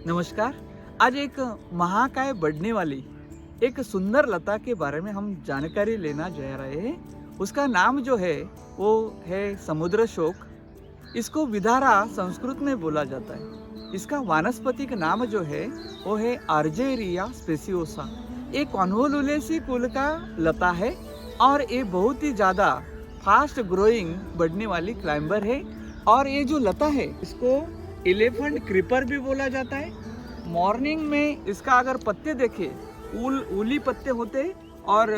नमस्कार। आज एक महाकाय बढ़ने वाली एक सुंदर लता के बारे में हम जानकारी लेना जा रहे हैं। उसका नाम जो है वो है समुद्र शोक। इसको विदारा संस्कृत में बोला जाता है। इसका वानस्पतिक नाम जो है वो है आर्जेरिया स्पेसियोसा। ये कॉन्वोलुलेसी कुल का लता है और ये बहुत ही ज़्यादा फास्ट ग्रोइंग बढ़ने वाली क्लाइंबर है। और ये जो लता है इसको एलिफेंट क्रीपर भी बोला जाता है। मॉर्निंग में इसका अगर पत्ते देखे ऊली पत्ते होते और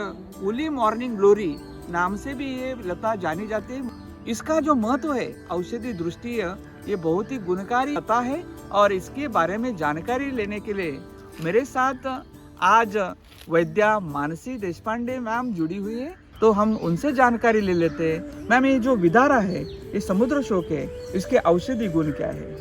ऊली मॉर्निंग ग्लोरी नाम से भी ये लता जानी जाती है। इसका जो महत्व है औषधि दृष्टि ये बहुत ही गुणकारी लता है। और इसके बारे में जानकारी लेने के लिए मेरे साथ आज वैद्या मानसी देशपांडे मैम जुड़ी हुई है, तो हम उनसे जानकारी ले लेते हैं। मैम, ये जो विदारा है ये समुद्र शोक है, इसके औषधि गुण क्या है?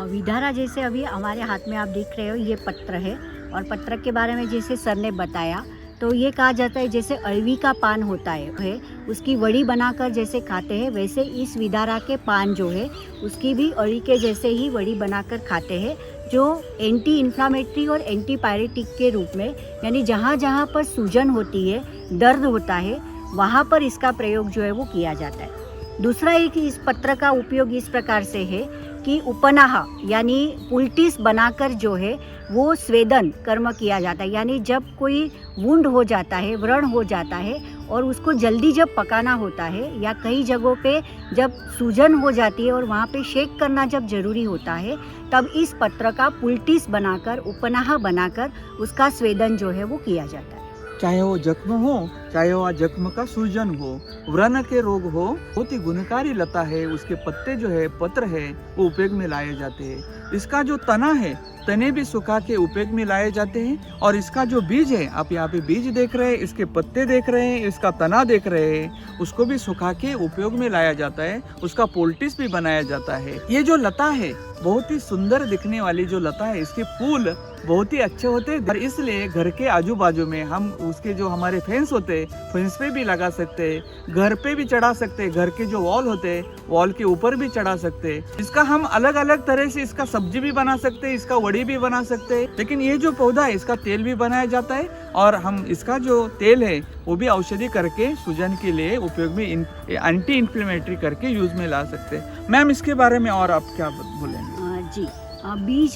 विदारा जैसे अभी हमारे हाथ में आप देख रहे हो ये पत्र है, और पत्र के बारे में जैसे सर ने बताया तो ये कहा जाता है जैसे अरवी का पान होता है उसकी वड़ी बनाकर जैसे खाते हैं, वैसे इस विदारा के पान जो है उसकी भी अरवी के जैसे ही वड़ी बनाकर खाते हैं, जो एंटी इन्फ्लामेटरी और एंटी पायरेटिक के रूप में, यानी जहाँ जहाँ पर सूजन होती है, दर्द होता है, वहाँ पर इसका प्रयोग जो है वो किया जाता है। दूसरा एक इस पत्र का उपयोग इस प्रकार से है कि उपनाह यानी पुलटिस बनाकर जो है वो स्वेदन कर्म किया जाता है। यानी जब कोई वुंड हो जाता है, व्रण हो जाता है और उसको जल्दी जब पकाना होता है, या कई जगहों पे जब सूजन हो जाती है और वहाँ पे शेक करना जब ज़रूरी होता है, तब इस पत्र का पुलटिस बनाकर, उपनाह बनाकर उसका स्वेदन जो है वो किया जाता है। चाहे वो जख्म हो, चाहे वो जख्म का सूजन हो, व्रण के रोग हो, बहुत ही गुणकारी लता है। उसके पत्ते जो है, पत्र है, वो उपयोग में लाए जाते हैं। इसका जो तना है, तने भी सुखा के उपयोग में लाए जाते हैं। और इसका जो बीज है, आप यहाँ पे बीज देख रहे हैं, इसके पत्ते देख रहे हैं, इसका तना देख रहे हैं, उसको भी सुखा के उपयोग में लाया जाता है। उसका पोल्टिस भी बनाया जाता है। ये जो लता है बहुत ही सुंदर दिखने वाली जो लता है, इसके फूल बहुत ही अच्छे होते हैं, और इसलिए घर के आजू बाजू में हम उसके जो हमारे फेंस होते हैं, फेंस पे भी लगा सकते हैं, घर पे भी चढ़ा सकते हैं, घर के जो वॉल होते हैं वॉल के ऊपर भी चढ़ा सकते हैं। इसका हम अलग अलग तरह से इसका सब्जी भी बना सकते हैं, इसका वड़ी भी बना सकते हैं। लेकिन ये जो पौधा है इसका तेल भी बनाया जाता है, और हम इसका जो तेल है वो भी औषधि करके सूजन के लिए उपयोग में एंटी इन्फ्लेमेटरी करके यूज में ला सकते हैं। मैम, इसके बारे में और आप क्या बोलेंगे? जी, बीज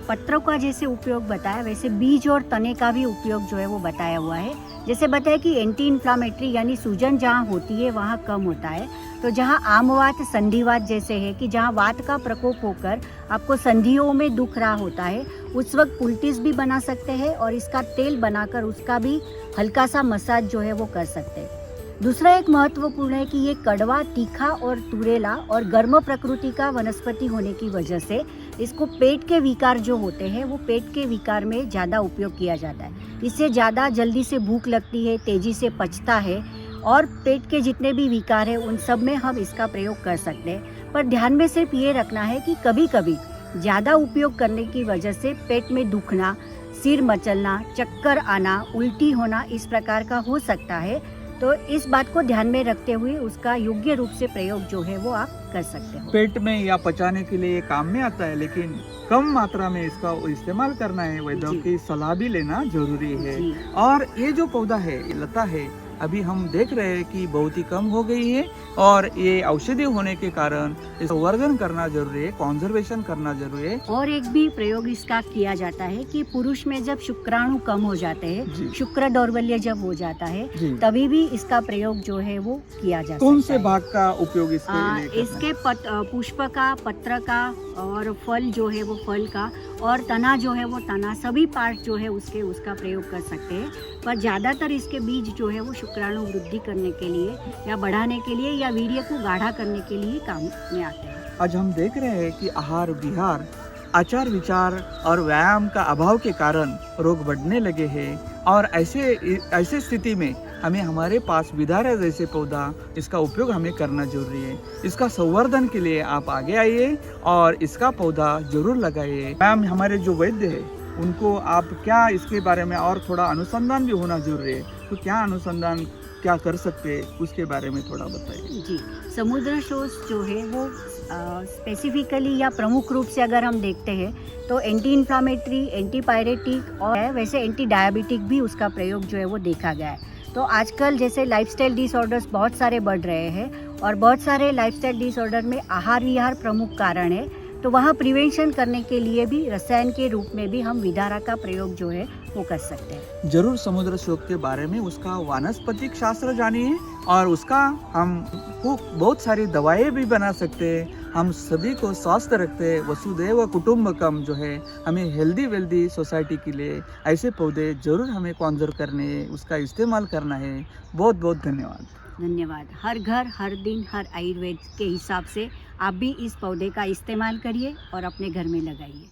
पत्रों का जैसे उपयोग बताया, वैसे बीज और तने का भी उपयोग जो है वो बताया हुआ है। जैसे बताया कि एंटी इन्फ्लामेटरी यानी सूजन जहाँ होती है वहाँ कम होता है। तो जहाँ आमवात, संधिवात जैसे है कि जहाँ वात का प्रकोप होकर आपको संधियों में दुख रहा होता है, उस वक्त पुलटिस भी बना सकते हैं और इसका तेल बनाकर उसका भी हल्का सा मसाज जो है वो कर सकते हैं। दूसरा एक महत्वपूर्ण है कि ये कड़वा, तीखा और तुरेला और गर्म प्रकृति का वनस्पति होने की वजह से इसको पेट के विकार जो होते हैं वो पेट के विकार में ज़्यादा उपयोग किया जाता है। इससे ज़्यादा जल्दी से भूख लगती है, तेज़ी से पचता है, और पेट के जितने भी विकार हैं उन सब में हम इसका प्रयोग कर सकते हैं। पर ध्यान में सिर्फ ये रखना है कि कभी कभी ज़्यादा उपयोग करने की वजह से पेट में दुखना, सिर मचलना, चक्कर आना, उल्टी होना इस प्रकार का हो सकता है। तो इस बात को ध्यान में रखते हुए उसका योग्य रूप से प्रयोग जो है वो आप कर सकते हो। पेट में या पचाने के लिए काम में आता है, लेकिन कम मात्रा में इसका इस्तेमाल करना है। वैद्यों की सलाह भी लेना जरूरी है। और ये जो पौधा है, ये लता है, अभी हम देख रहे हैं कि बहुत ही कम हो गई है, और ये औषधि होने के कारण इसका संवर्धन करना जरूरी है, कंजर्वेशन करना जरूरी है। और एक भी प्रयोग इसका किया जाता है कि पुरुष में जब शुक्राणु कम हो जाते हैं, शुक्र दौर्बल्य जब हो जाता है, तभी भी इसका प्रयोग जो है वो किया जा सकता है। कौन से भाग का उपयोग इसके पुष्प का, पत्र का और फल जो है वो फल का, और तना जो है वो तना, सभी पार्ट जो है उसका प्रयोग कर सकते हैं। पर ज़्यादातर इसके बीज जो है वो शुक्राणु वृद्धि करने के लिए या बढ़ाने के लिए या वीर्य को गाढ़ा करने के लिए काम में आते हैं। आज हम देख रहे हैं कि आहार विहार, आचार विचार और व्यायाम का अभाव के कारण रोग बढ़ने लगे हैं। और ऐसे स्थिति में हमें हमारे पास विदारा जैसे पौधा, इसका उपयोग हमें करना जरूरी है। इसका संवर्धन के लिए आप आगे आइए और इसका पौधा जरूर लगाइए। मैम, हमारे जो वैद्य है उनको आप क्या इसके बारे में और थोड़ा अनुसंधान भी होना जरूरी है, तो क्या अनुसंधान क्या कर सकते हैं उसके बारे में थोड़ा बताइए। जी, समुद्र शोष जो है वो स्पेसिफिकली या प्रमुख रूप से अगर हम देखते हैं तो एंटी इन्फ्लामेटरी, एंटी पायरेटिक और है, वैसे एंटी डायबिटिक भी उसका प्रयोग जो है वो देखा गया है। तो आजकल जैसे लाइफस्टाइल डिसऑर्डर्स बहुत सारे बढ़ रहे हैं और बहुत सारे लाइफस्टाइल डिसऑर्डर में आहार विहार प्रमुख कारण है, तो वहाँ प्रिवेंशन करने के लिए भी रसायन के रूप में भी हम विदारा का प्रयोग जो है वो कर सकते हैं। जरूर समुद्र शोक के बारे में उसका वानस्पतिक शास्त्र जानिए और उसका हम बहुत सारी दवाएं भी बना सकते हैं। हम सभी को स्वस्थ रखते हैं। वसुधैव कुटुंबकम जो है, हमें हेल्दी वेल्दी सोसाइटी के लिए ऐसे पौधे जरूर हमें कॉन्जर्व करने, उसका इस्तेमाल करना है। बहुत बहुत धन्यवाद। धन्यवाद। हर घर, हर दिन, हर आयुर्वेद के हिसाब से आप भी इस पौधे का इस्तेमाल करिए और अपने घर में लगाइए।